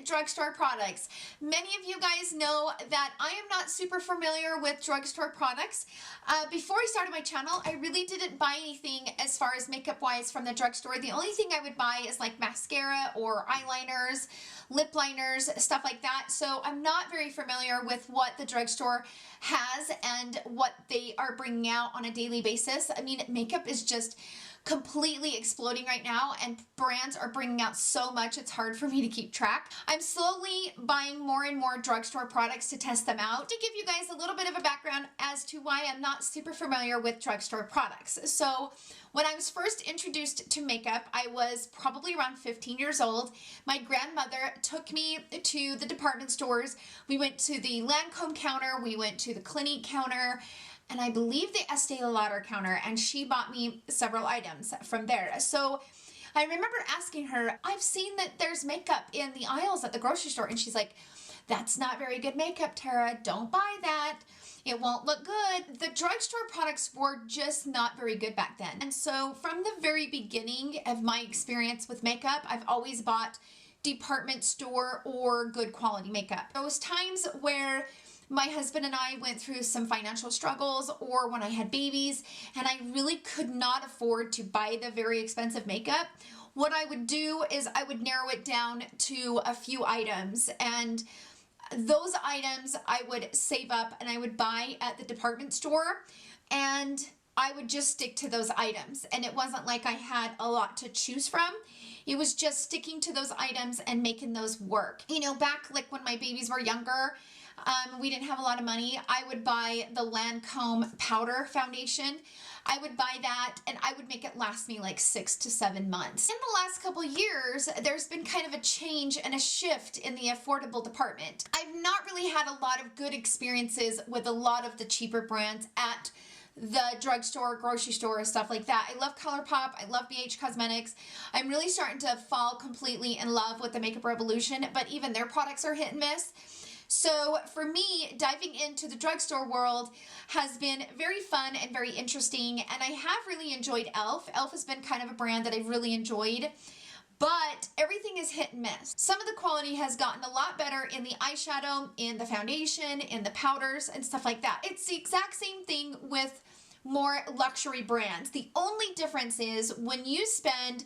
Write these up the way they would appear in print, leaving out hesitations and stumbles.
drugstore products. Many of you guys know that I am not super familiar with drugstore products. Before I started my channel, I really didn't buy anything as far as makeup wise from the drugstore. The only thing I would buy is like mascara or eyeliners, lip liners, stuff like that. So I'm not very familiar with what the drugstore has and what they are bringing out on a daily basis. I mean, makeup is just completely exploding right now, and brands are bringing out so much it's hard for me to keep track. I'm slowly buying more and more drugstore products to test them out. To give you guys a little bit of a background as to why I'm not super familiar with drugstore products. So when I was first introduced to makeup, I was probably around 15 years old. My grandmother took me to the department stores. We went to the Lancome counter, we went to the Clinique counter, and I believe the Estee Lauder counter, and she bought me several items from there. So I remember asking her, I've seen that there's makeup in the aisles at the grocery store, and she's like, that's not very good makeup, Tara. Don't buy that. It won't look good. The drugstore products were just not very good back then. And so from the very beginning of my experience with makeup, I've always bought department store or good quality makeup. Those times where my husband and I went through some financial struggles, or when I had babies and I really could not afford to buy the very expensive makeup, what I would do is I would narrow it down to a few items, and those items I would save up and I would buy at the department store, and I would just stick to those items. And it wasn't like I had a lot to choose from. It was just sticking to those items and making those work. You know, back like when my babies were younger, we didn't have a lot of money. I would buy the Lancome powder foundation. I would buy that and I would make it last me like 6 to 7 months. In the last couple years, there's been kind of a change and a shift in the affordable department. I've not really had a lot of good experiences with a lot of the cheaper brands at the drugstore, grocery store, stuff like that. I love ColourPop. I love BH Cosmetics. I'm really starting to fall completely in love with the Makeup Revolution, but even their products are hit and miss. So for me, diving into the drugstore world has been very fun and very interesting, and I have really enjoyed e.l.f. e.l.f. has been kind of a brand that I've really enjoyed, but everything is hit and miss. Some of the quality has gotten a lot better in the eyeshadow, in the foundation, in the powders, and stuff like that. It's the exact same thing with more luxury brands. The only difference is when you spend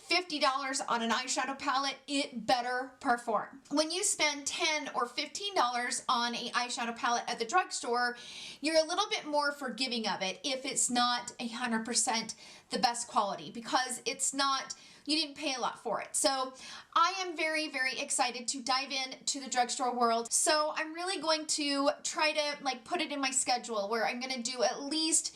$50 on an eyeshadow palette, it better perform. When you spend $10 or $15 on an eyeshadow palette at the drugstore, you're a little bit more forgiving of it if it's not 100% the best quality, because it's not, you didn't pay a lot for it. So I am very, very excited to dive into the drugstore world. So I'm really going to try to like put it in my schedule where I'm going to do at least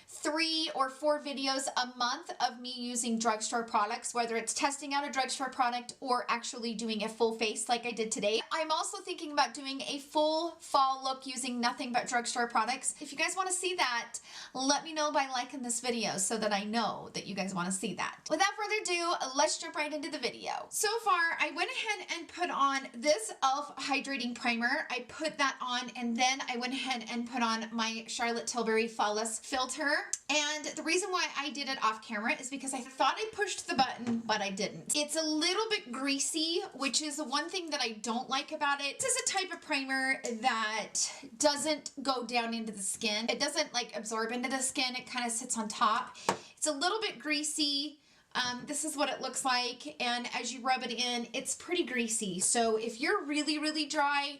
3 or 4 videos a month of me using drugstore products, whether it's testing out a drugstore product or actually doing a full face like I did today. I'm also thinking about doing a full fall look using nothing but drugstore products. If you guys want to see that, let me know by liking this video so that I know that you guys want to see that. Without further ado, let's jump right into the video. So far, I went ahead and put on this e.l.f. Hydrating Primer. I put that on, and then I went ahead and put on my Charlotte Tilbury Flawless Filter. And the reason why I did it off camera is because I thought I pushed the button, but I didn't. It's a little bit greasy, which is the one thing that I don't like about it. This is a type of primer that doesn't go down into the skin. It doesn't like absorb into the skin. It kind of sits on top. It's a little bit greasy. This is what it looks like. And as you rub it in, it's pretty greasy. So if you're really, really dry,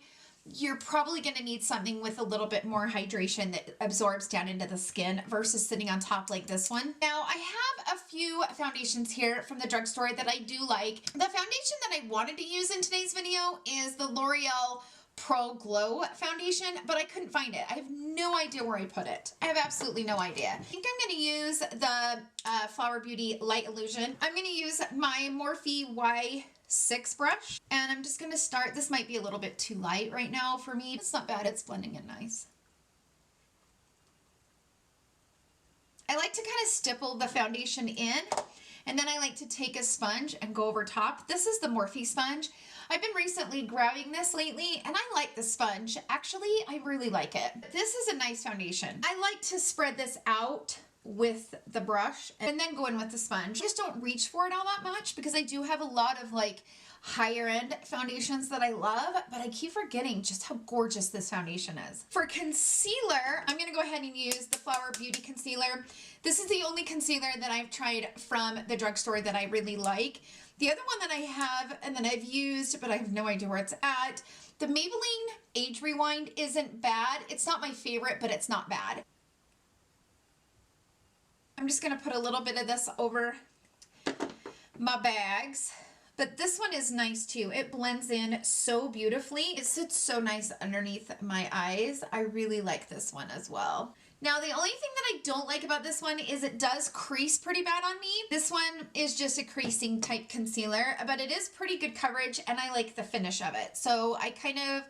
you're probably going to need something with a little bit more hydration that absorbs down into the skin versus sitting on top like this one. Now, I have a few foundations here from the drugstore that I do like. The foundation that I wanted to use in today's video is the L'Oreal Pro Glow foundation, but I couldn't find it. I have no idea where I put it. I have absolutely no idea. I think I'm going to use the Flower Beauty Light Illusion. I'm going to use my Morphe Y6 brush, and I'm just going to start. This might be a little bit too light right now for me. It's not bad. It's blending in nice. I like to kind of stipple the foundation in, and then I like to take a sponge and go over top. This is the Morphe sponge. I've been recently grabbing this lately, and I like the sponge. Actually, I really like it. This is a nice foundation. I like to spread this out with the brush and then go in with the sponge. I just don't reach for it all that much because I do have a lot of like higher end foundations that I love, but I keep forgetting just how gorgeous this foundation is. For concealer, I'm gonna go ahead and use the Flower Beauty concealer. This is the only concealer that I've tried from the drugstore that I really like. The other one that I have and that I've used, but I have no idea where it's at, the Maybelline Age Rewind isn't bad. It's not my favorite, but it's not bad. I'm just gonna put a little bit of this over my bags. But this one is nice too. It blends in so beautifully. It sits so nice underneath my eyes. I really like this one as well. Now, the only thing that I don't like about this one is it does crease pretty bad on me. This one is just a creasing type concealer, but it is pretty good coverage and I like the finish of it. So I kind of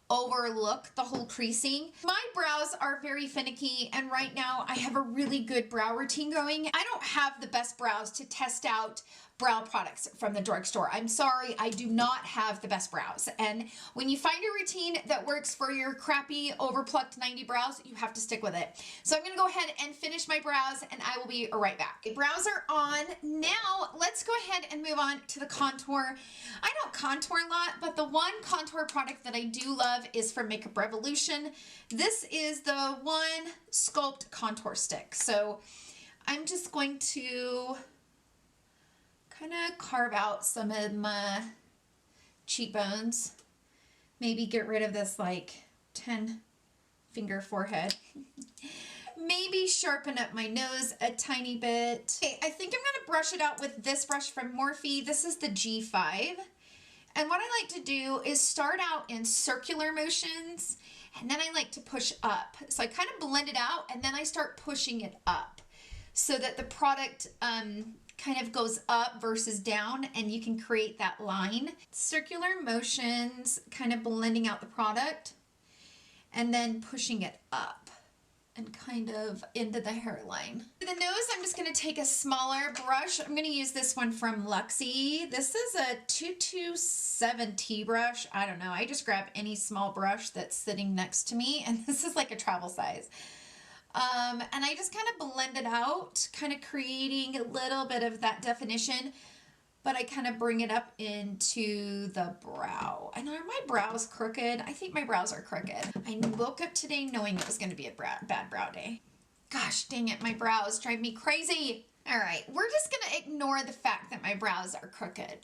overlook the whole creasing. My brows are very finicky, and right now I have a really good brow routine going. I don't have the best brows to test out brow products from the drugstore. I'm sorry, I do not have the best brows. And when you find a routine that works for your crappy overplucked 90 brows, you have to stick with it. So I'm gonna go ahead and finish my brows and I will be right back. Okay, brows are on. Now let's go ahead and move on to the contour. I don't contour a lot, but the one contour product that I do love is from Makeup Revolution. This is the one Sculpt contour stick. So I'm just going to kind of carve out some of my cheekbones. Maybe get rid of this like 10 finger forehead. Maybe sharpen up my nose a tiny bit. Okay, I think I'm gonna brush it out with this brush from Morphe. This is the G5. And what I like to do is start out in circular motions, and then I like to push up. So I kind of blend it out and then I start pushing it up so that the product kind of goes up versus down, and you can create that line. Circular motions, kind of blending out the product and then pushing it up and kind of into the hairline. For the nose, I'm just gonna take a smaller brush. I'm gonna use this one from Luxie. This is a 227T brush. I don't know, I just grab any small brush that's sitting next to me, and this is like a travel size. And I just kind of blend it out, kind of creating a little bit of that definition, but I kind of bring it up into the brow. And are my brows crooked? I think my brows are crooked. I woke up today knowing it was going to be a bad brow day. Gosh dang it, my brows drive me crazy. All right, we're just going to ignore the fact that my brows are crooked.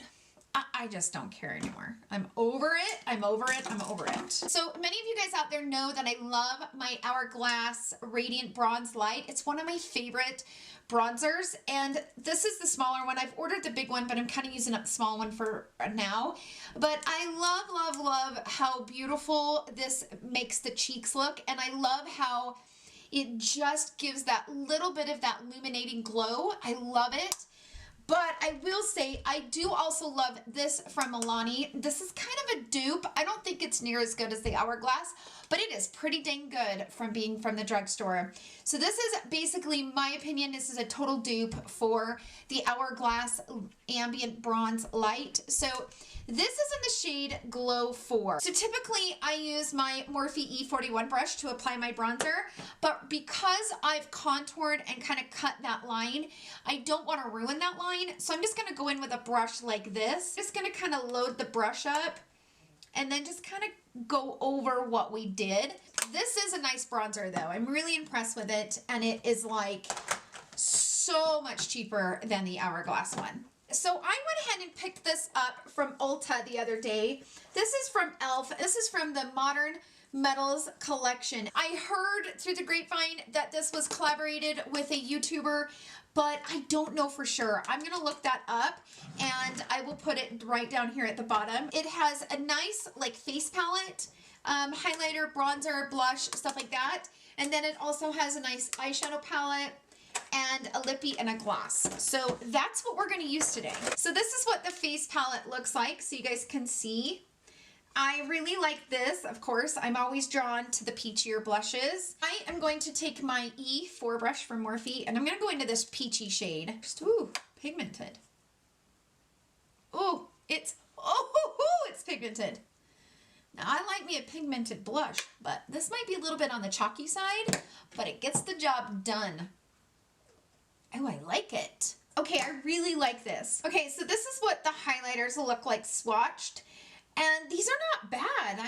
I just don't care anymore. I'm over it. I'm over it. I'm over it. So many of you guys out there know that I love my Hourglass Radiant Bronze Light. It's one of my favorite bronzers, and this is the smaller one. I've ordered the big one, but I'm kind of using up the small one for now. But I love, love, love how beautiful this makes the cheeks look, and I love how it just gives that little bit of that illuminating glow. I love it. But I will say, I do also love this from Milani. This is kind of a dupe. I don't think it's near as good as the Hourglass, but it is pretty dang good from being from the drugstore. So this is basically, my opinion, this is a total dupe for the Hourglass Ambient Bronze Light. So this is in the shade Glow 4. So typically I use my Morphe E41 brush to apply my bronzer, but because I've contoured and kind of cut that line, I don't want to ruin that line. So I'm just going to go in with a brush like this. Just going to kind of load the brush up and then just kind of go over what we did. This is a nice bronzer though. I'm really impressed with it, and it is like so much cheaper than the Hourglass one. So I went ahead and picked this up from Ulta the other day. This is from e.l.f. This is from the Modern Metals collection. I heard through the grapevine that this was collaborated with a YouTuber, but I don't know for sure. I'm gonna look that up and I will put it right down here at the bottom. It has a nice like face palette, highlighter, bronzer, blush, stuff like that. And then it also has a nice eyeshadow palette and a lippy and a gloss. So that's what we're going to use today. So this is what the face palette looks like, so you guys can see. I really like this, of course. I'm always drawn to the peachier blushes. I am going to take my E4 brush from Morphe, and I'm going to go into this peachy shade. Just, ooh, pigmented. Ooh, it's pigmented. Now, I like me a pigmented blush, but this might be a little bit on the chalky side, but it gets the job done. Oh, I like it. Okay, I really like this. Okay, so this is what the highlighters look like swatched. And these are not bad.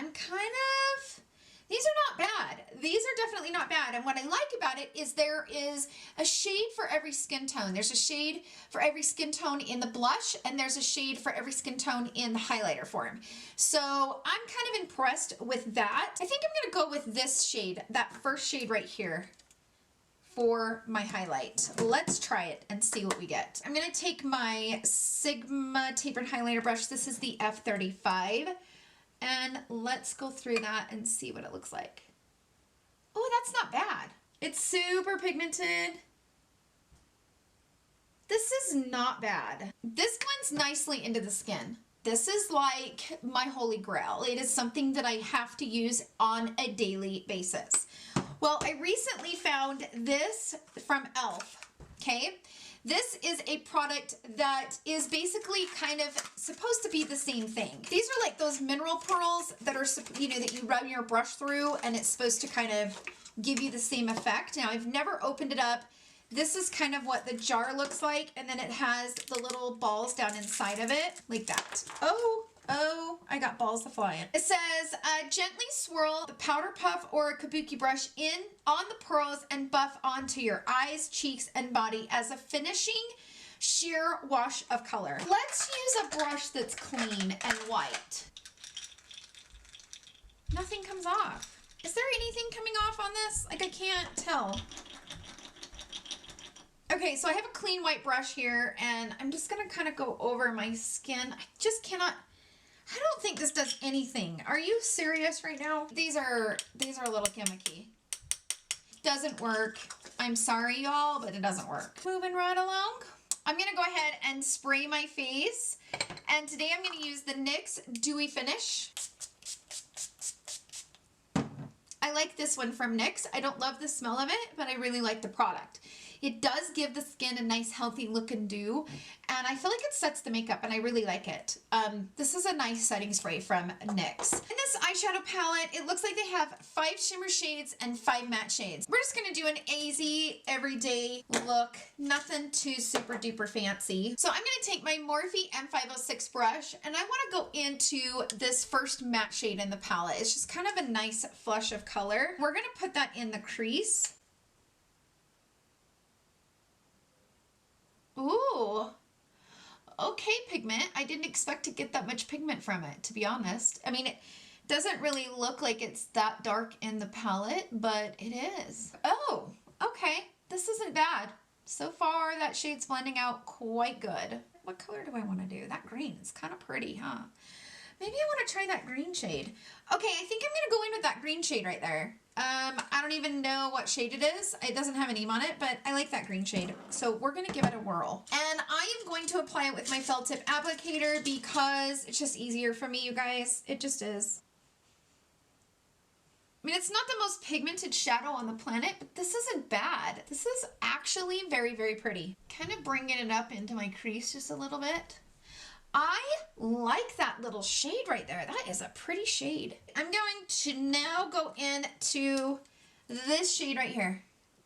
These are not bad. These are definitely not bad. And what I like about it is there is a shade for every skin tone. There's a shade for every skin tone in the blush, and there's a shade for every skin tone in the highlighter form. So I'm kind of impressed with that. I think I'm gonna go with this shade, that first shade right here, for my highlight. Let's try it and see what we get. I'm gonna take my Sigma tapered highlighter brush. This is the F35. And let's go through that and see what it looks like. Oh, that's not bad. It's super pigmented. This is not bad. This blends nicely into the skin. This is like my holy grail. It is something that I have to use on a daily basis. Well, I recently found this from e.l.f, okay? This is a product that is basically kind of supposed to be the same thing. These are like those mineral pearls that are, you know, that you run your brush through and it's supposed to kind of give you the same effect. Now, I've never opened it up. This is kind of what the jar looks like, and then it has the little balls down inside of it, like that. Oh, I got balls to fly in. It says, gently swirl the powder puff or a kabuki brush in on the pearls and buff onto your eyes, cheeks, and body as a finishing sheer wash of color. Let's use a brush that's clean and white. Nothing comes off. Is there anything coming off on this? Like, I can't tell. Okay, so I have a clean white brush here, and I'm just gonna kind of go over my skin. I just cannot... I don't think this does anything. Are you serious right now? These are a little gimmicky. Doesn't work. I'm sorry, y'all, but it doesn't work. Moving right along. I'm gonna go ahead and spray my face. And today I'm gonna use the NYX Dewy Finish. I like this one from NYX. I don't love the smell of it, but I really like the product. It does give the skin a nice healthy look and dew, and I feel like it sets the makeup, and I really like it. This is a nice setting spray from NYX. In this eyeshadow palette, it looks like they have 5 shimmer shades and 5 matte shades. We're just gonna do an easy, everyday look, nothing too super duper fancy. So I'm gonna take my Morphe M506 brush, and I wanna go into this first matte shade in the palette. It's just kind of a nice flush of color. We're gonna put that in the crease. Ooh, okay, pigment. I didn't expect to get that much pigment from it, to be honest. I mean, it doesn't really look like it's that dark in the palette, but it is. Oh, okay. This isn't bad. So far, that shade's blending out quite good. What color do I want to do? That green is kind of pretty, huh? Maybe I want to try that green shade. Okay, I think I'm going to go in with that green shade right there. I don't even know what shade it is. It doesn't have a name on it, but I like that green shade. So we're going to give it a whirl. And I am going to apply it with my felt tip applicator because it's just easier for me, you guys. It just is. I mean, it's not the most pigmented shadow on the planet, but this isn't bad. This is actually very, very pretty. Kind of bringing it up into my crease just a little bit. I like that little shade right there. That is a pretty shade. I'm going to now go into this shade right here.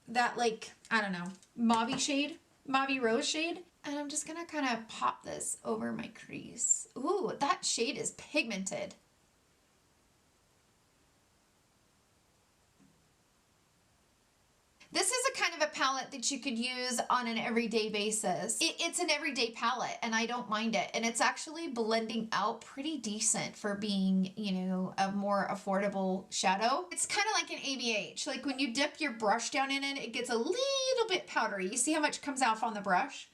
That, like, I don't know, mauve shade, mauve rose shade. And I'm just gonna kind of pop this over my crease. Ooh, that shade is pigmented. This is a kind of a palette that you could use on an everyday basis. It's an everyday palette, and I don't mind it. And it's actually blending out pretty decent for being, you know, a more affordable shadow. It's kind of like an ABH. Like when you dip your brush down in it, it gets a little bit powdery. You see how much comes off on the brush?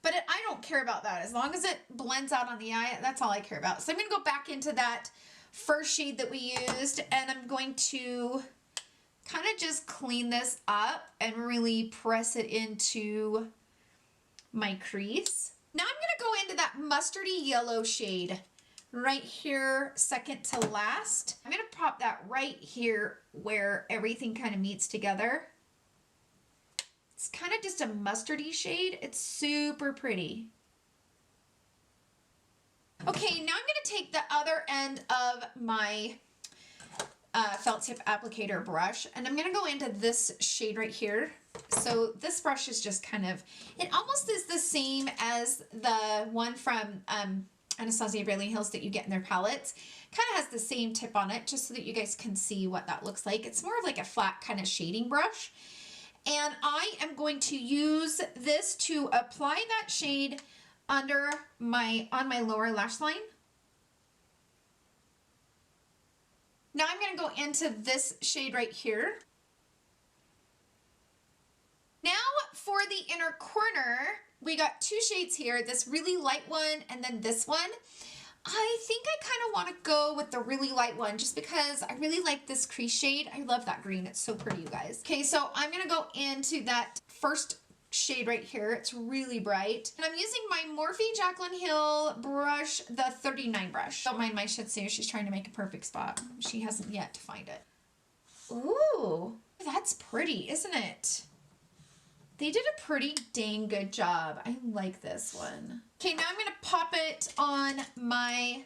But I don't care about that. As long as it blends out on the eye, that's all I care about. So I'm going to go back into that first shade that we used, and I'm going to kind of just clean this up and really press it into my crease. Now I'm going to go into that mustardy yellow shade right here, second to last. I'm going to pop that right here where everything kind of meets together. It's kind of just a mustardy shade. It's super pretty. Okay, now I'm going to take the other end of my felt tip applicator brush, and I'm going to go into this shade right here. So this brush is just kind of, it almost is the same as the one from Anastasia Beverly Hills that you get in their palettes. Kind of has the same tip on it, just so that you guys can see what that looks like. It's more of like a flat kind of shading brush. And I am going to use this to apply that shade under on my lower lash line. Now I'm going to go into this shade right here. Now for the inner corner, we got two shades here, this really light one and then this one. I think I kind of want to go with the really light one just because I really like this crease shade. I love that green. It's so pretty, you guys. Okay, so I'm going to go into that first shade right here. It's really bright. And I'm using my Morphe Jaclyn Hill brush, the 39 brush. Don't mind my Shih Tzu. She's trying to make a perfect spot. She hasn't yet to find it. Ooh, that's pretty, isn't it? They did a pretty dang good job. I like this one. Okay, now I'm going to pop it on my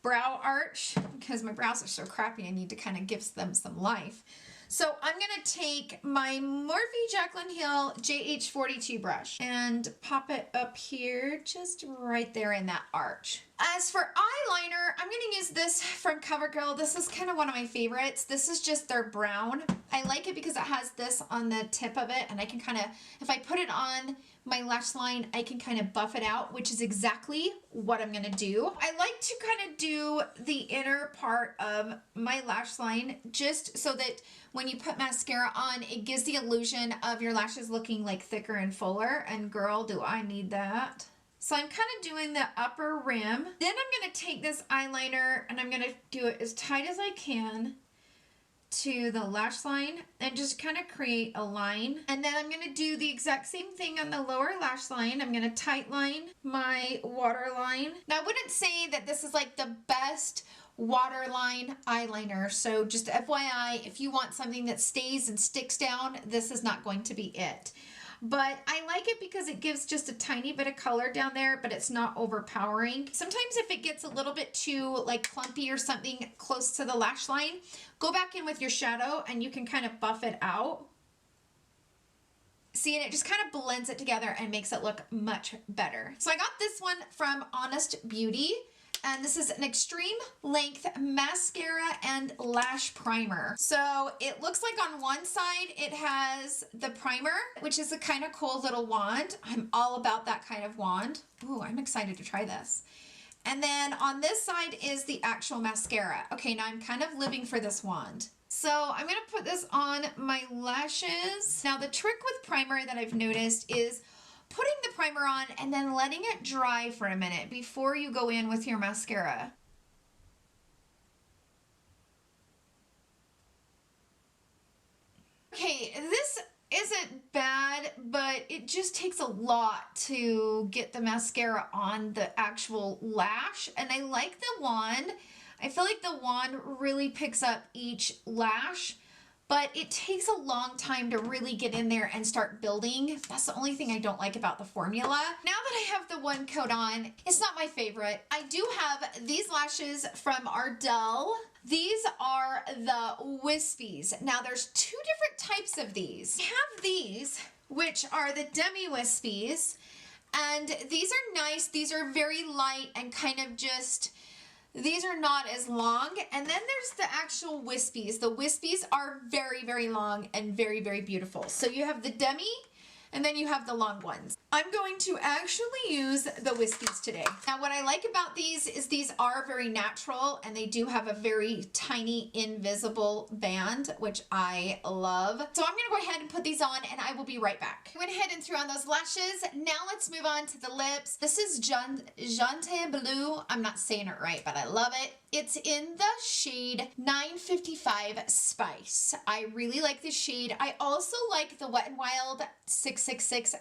brow arch because my brows are so crappy. I need to kind of give them some life. So I'm going to take my Morphe Jaclyn Hill JH42 brush and pop it up here, just right there in that arch. As for eyeliner, I'm going to use this from Covergirl. This is kind of one of my favorites. This is just their brown. I like it because it has this on the tip of it, and I can kind of, if I put it on my lash line, I can kind of buff it out, which is exactly what I'm going to do. I like to kind of do the inner part of my lash line just so that when you put mascara on, it gives the illusion of your lashes looking like thicker and fuller, and girl, do I need that. So I'm kind of doing the upper rim. Then I'm going to take this eyeliner and I'm going to do it as tight as I can to the lash line and just kind of create a line. And then I'm going to do the exact same thing on the lower lash line. I'm going to tight line my waterline. Now I wouldn't say that this is like the best waterline eyeliner, so just FYI, if you want something that stays and sticks down, this is not going to be it. But I like it because it gives just a tiny bit of color down there, but it's not overpowering. Sometimes if it gets a little bit too like clumpy or something close to the lash line, go back in with your shadow and you can kind of buff it out. See, and it just kind of blends it together and makes it look much better. So I got this one from Honest Beauty. And this is an extreme length mascara and lash primer. So it looks like on one side it has the primer, which is a kind of cool little wand. I'm all about that kind of wand. Ooh, I'm excited to try this. And then on this side is the actual mascara. Okay, now I'm kind of living for this wand. So I'm going to put this on my lashes. Now the trick with primer that I've noticed is putting the primer on and then letting it dry for a minute before you go in with your mascara. Okay, this isn't bad, but it just takes a lot to get the mascara on the actual lash, and I like the wand. I feel like the wand really picks up each lash, but it takes a long time to really get in there and start building. That's the only thing I don't like about the formula. Now that I have the one coat on, it's not my favorite. I do have these lashes from Ardell. These are the Wispies. Now there's two different types of these. I have these, which are the Demi Wispies, and these are nice. These are very light and kind of just, these are not as long. And then there's the actual Wispies. The Wispies are very, very long and very, very beautiful. So you have the Demi, and then you have the long ones. I'm going to actually use the Wispies today. Now what I like about these is these are very natural, and they do have a very tiny invisible band, which I love. So I'm gonna go ahead and put these on, and I will be right back. I went ahead and threw on those lashes. Now let's move on to the lips. This is Jante Blue. I'm not saying it right, but I love it. It's in the shade 955 Spice. I really like this shade. I also like the Wet n Wild 666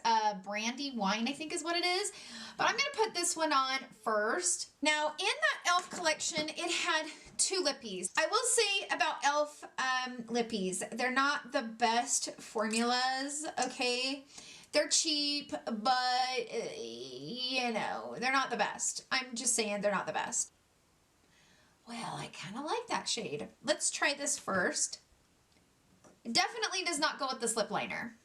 Brandy Wine, I think is what it is. But I'm going to put this one on first. Now, in that e.l.f. collection, it had two lippies. I will say about e.l.f. Lippies, they're not the best formulas, okay? They're cheap, but, you know, they're not the best. I'm just saying they're not the best. Well, I kind of like that that shade. Let's try this first. It definitely does not go with this lip liner.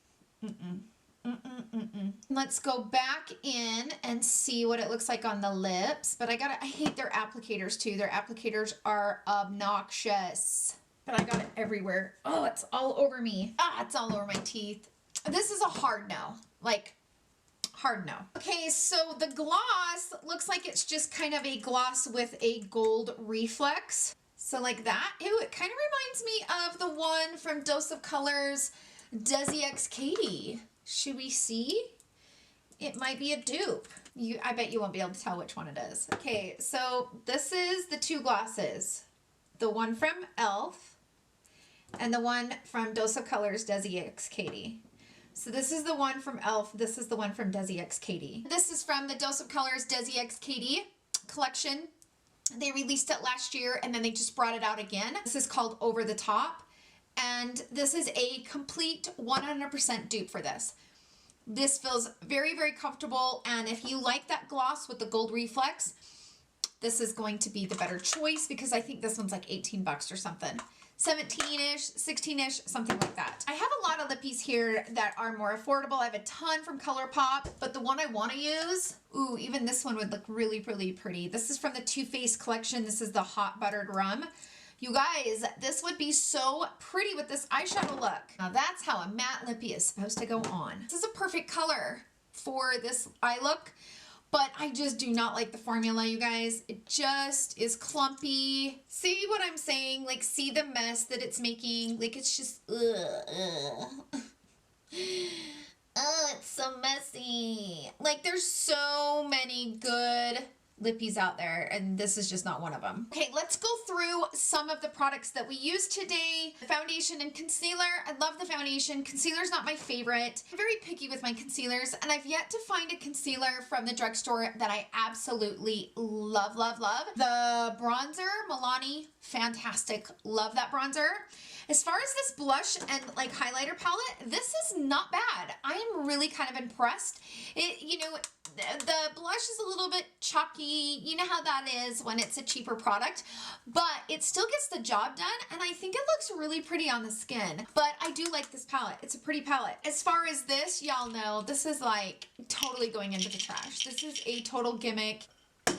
Let's go back in and see what it looks like on the lips. But I hate their applicators too. Their applicators are obnoxious. But I got it everywhere. Oh, it's all over me. Ah, it's all over my teeth. This is a hard no. Like, hard no. Okay, so the gloss looks like it's just kind of a gloss with a gold reflex. So like that. Ew, it kind of reminds me of the one from Dose of Colors, Desi X Katie. Should we see? It might be a dupe. I bet you won't be able to tell which one it is. Okay, so this is the two glosses. The one from e.l.f. and the one from Dose of Colors, Desi X Katie. So this is the one from e.l.f. This is the one from Desi X Katie. This is from the Dose of Colors Desi X Katie collection. They released it last year and then they just brought it out again. This is called Over the Top. And this is a complete 100% dupe for this. This feels very, very comfortable. And if you like that gloss with the gold reflex, this is going to be the better choice because I think this one's like 18 bucks or something. 17-ish, 16-ish, something like that. I have a lot of lippies here that are more affordable. I have a ton from ColourPop, but the one I want to use, ooh, even this one would look really, really pretty. This is from the Too Faced collection. This is the Hot Buttered Rum. You guys, this would be so pretty with this eyeshadow look. Now that's how a matte lippy is supposed to go on. This is a perfect color for this eye look. But I just do not like the formula, you guys. It just is clumpy. See what I'm saying? Like, see the mess that it's making? Like, it's just, Oh, it's so messy. Like, there's so many good lippies out there, and this is just not one of them. Okay, let's go through some of the products that we use today. Foundation and concealer. I love the foundation. Concealer's not my favorite. I'm very picky with my concealers, and I've yet to find a concealer from the drugstore that I absolutely love, love, love. The bronzer, Milani, fantastic. Love that bronzer. As far as this blush and like highlighter palette, this is not bad. I am really kind of impressed. The blush is a little bit chalky. You know how that is when it's a cheaper product, but it still gets the job done, and I think it looks really pretty on the skin. But I do like this palette. It's a pretty palette. As far as this, y'all know, this is like totally going into the trash. This is a total gimmick. And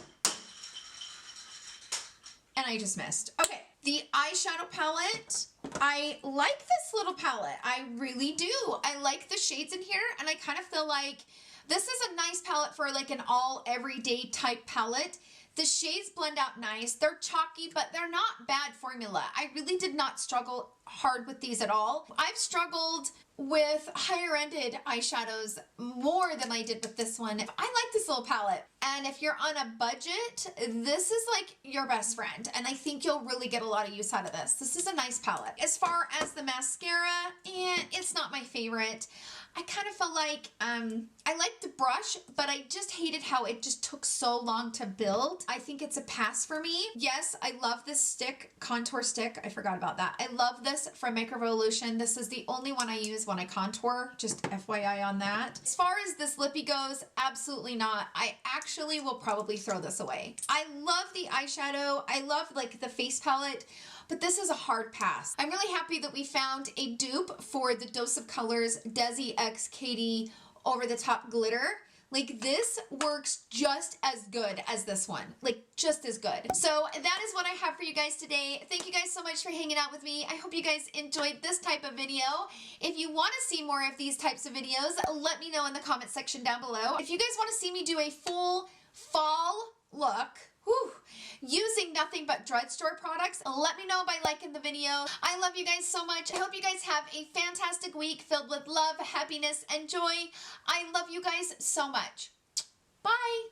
I just missed. Okay, the eyeshadow palette. I like this little palette. I really do. I like the shades in here, and I kind of feel like this is a nice palette for like an all everyday type palette. The shades blend out nice. They're chalky, but they're not bad formula. I really did not struggle hard with these at all. I've struggled with higher-ended eyeshadows more than I did with this one. I like this little palette. And if you're on a budget, this is like your best friend. And I think you'll really get a lot of use out of this. This is a nice palette. As far as the mascara, it's not my favorite. I kind of felt like, I liked the brush, but I just hated how it just took so long to build. I think it's a pass for me. Yes, I love this stick, contour stick. I forgot about that. I love this from Makeup Revolution. This is the only one I use when I contour, just FYI on that. As far as this lippy goes, absolutely not. I actually will probably throw this away. I love the eyeshadow. I love like the face palette. But this is a hard pass. I'm really happy that we found a dupe for the Dose of Colors Desi X Katie Over the Top Glitter. Like, this works just as good as this one. Like, just as good. So that is what I have for you guys today. Thank you guys so much for hanging out with me. I hope you guys enjoyed this type of video. If you want to see more of these types of videos, let me know in the comment section down below. If you guys want to see me do a full fall look, using nothing but drugstore products, let me know by liking the video. I love you guys so much. I hope you guys have a fantastic week filled with love, happiness, and joy. I love you guys so much. Bye.